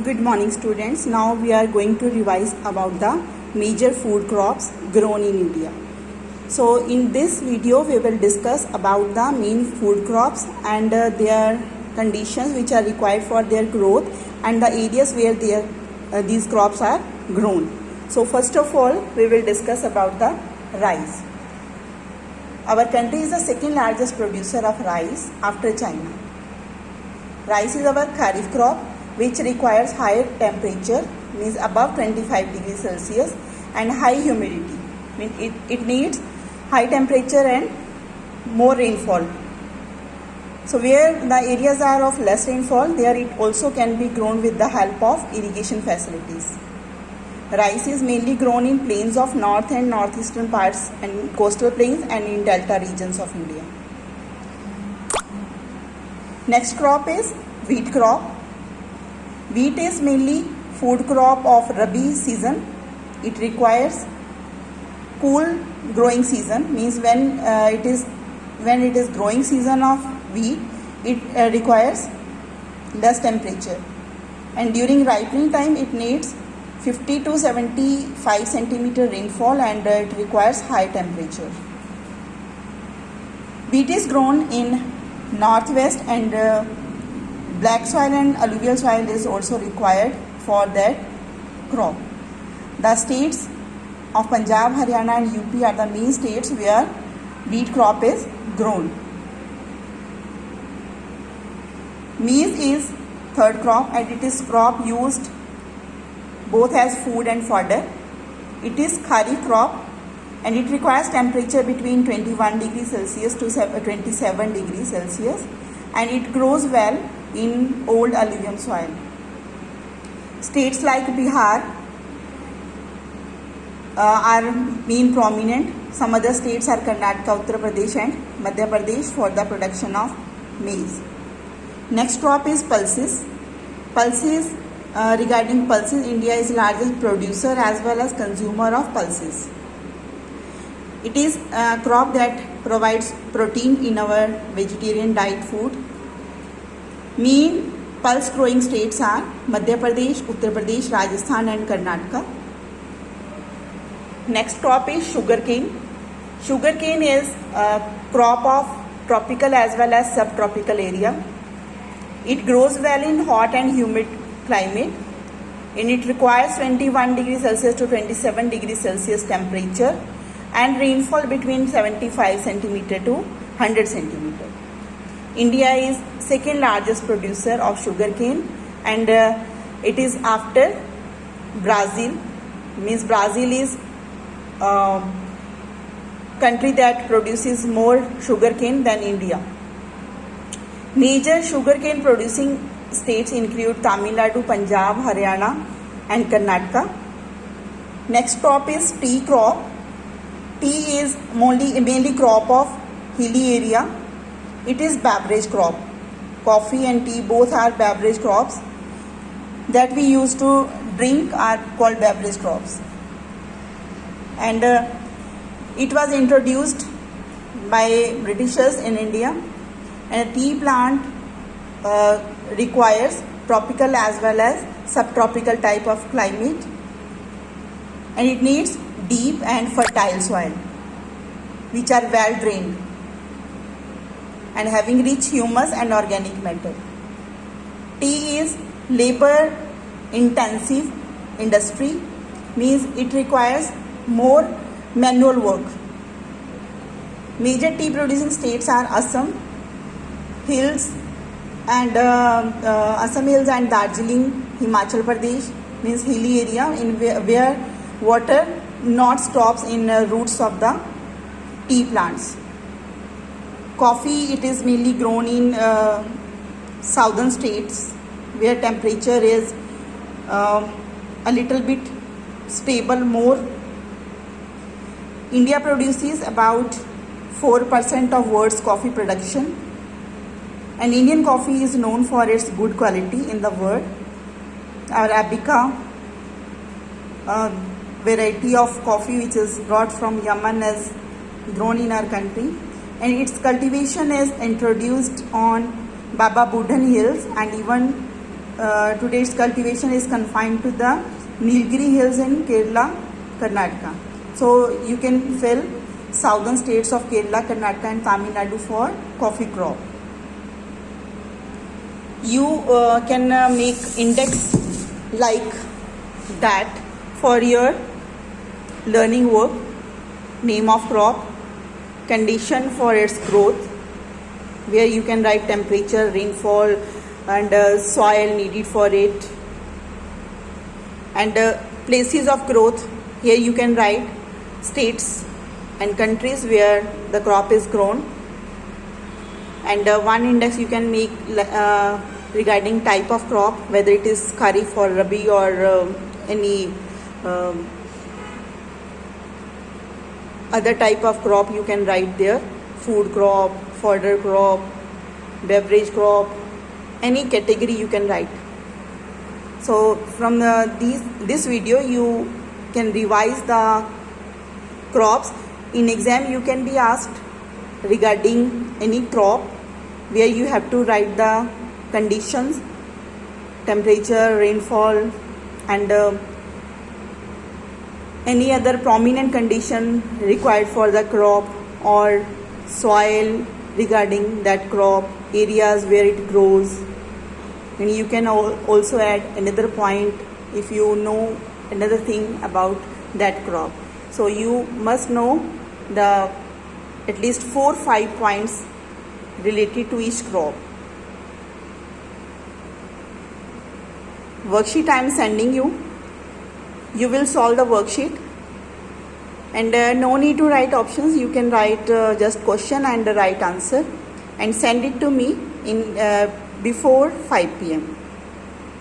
Good morning students. Now we are going to revise about the major food crops grown in India. So in this video we will discuss about the main food crops and their conditions which are required for their growth and the areas where these crops are grown. So first of all we will discuss about the rice. Our country is the second largest producer of rice after China. Rice is our kharif crop which requires higher temperature, means above 25 degrees Celsius, and high humidity. It needs high temperature and more rainfall. So where the areas are of less rainfall, there it also can be grown with the help of irrigation facilities. Rice is mainly grown in plains of north and northeastern parts and coastal plains and in delta regions of India. Next crop is wheat crop. Wheat is mainly food crop of Rabi season. It requires cool growing season, means when it is growing season of wheat, it requires less temperature, and during ripening time it needs 50 to 75 centimeter rainfall and it requires high temperature. Wheat is grown in northwest and black soil and alluvial soil is also required for that crop. The states of Punjab, Haryana and UP are the main states where wheat crop is grown. Maize is third crop and it is crop used both as food and fodder. It is kharif crop and it requires temperature between 21 degrees Celsius to 27 degrees Celsius and it grows well in old alluvium soil. States like Bihar are being prominent. Some other states are Karnataka, Uttar Pradesh and Madhya Pradesh for the production of maize. Next crop is pulses. Regarding pulses, India is largest producer as well as consumer of pulses. It is a crop that provides protein in our vegetarian diet food. Main pulse growing states are Madhya Pradesh, Uttar Pradesh, Rajasthan and Karnataka. Next crop is sugarcane. Sugarcane is a crop of tropical as well as subtropical area. It grows well in hot and humid climate and it requires 21 degrees Celsius to 27 degrees Celsius temperature and rainfall between 75 centimeter to 100 centimeter. India is second largest producer of sugarcane and it is after Brazil. Means Brazil is country that produces more sugarcane than India. Major sugarcane producing states include Tamil Nadu, Punjab, Haryana and Karnataka. Next crop is tea crop. Tea is mainly crop of hilly area. It is beverage crop. Coffee and tea both are beverage crops that we used to drink are called beverage crops. And it was introduced by Britishers in India. And a tea plant requires tropical as well as subtropical type of climate. And it needs deep and fertile soil which are well drained and having rich humus and organic matter. Tea is labor intensive industry, means it requires more manual work. Major tea producing states are Assam Hills and Darjeeling, Himachal Pradesh, means hilly area in where water not stops in roots of the tea plants. Coffee, it is mainly grown in southern states where temperature is a little bit stable more. India produces about 4% of world's coffee production and Indian coffee is known for its good quality in the world. Arabica variety of coffee which is brought from Yemen is grown in our country and its cultivation is introduced on Baba Budhan Hills and even today's cultivation is confined to the Nilgiri Hills in Kerala, Karnataka. So you can fill southern states of Kerala, Karnataka and Tamil Nadu for coffee crop. You can make index like that for your learning work. Name of crop, condition for its growth, where you can write temperature, rainfall and soil needed for it, and places of growth. Here you can write states and countries where the crop is grown, and one index you can make regarding type of crop, whether it is kharif or rabi or any other type of crop you can write there. Food crop, fodder crop, beverage crop, any category you can write. So from this video you can revise the crops. In exam you can be asked regarding any crop where you have to write the conditions, temperature, rainfall and any other prominent condition required for the crop, or soil regarding that crop, areas where it grows. And you can also add another point if you know another thing about that crop. So you must know the at least 4-5 points related to each crop. Worksheet I am sending you. You will solve the worksheet, and no need to write options. You can write just question and the right answer and send it to me in before 5 p.m.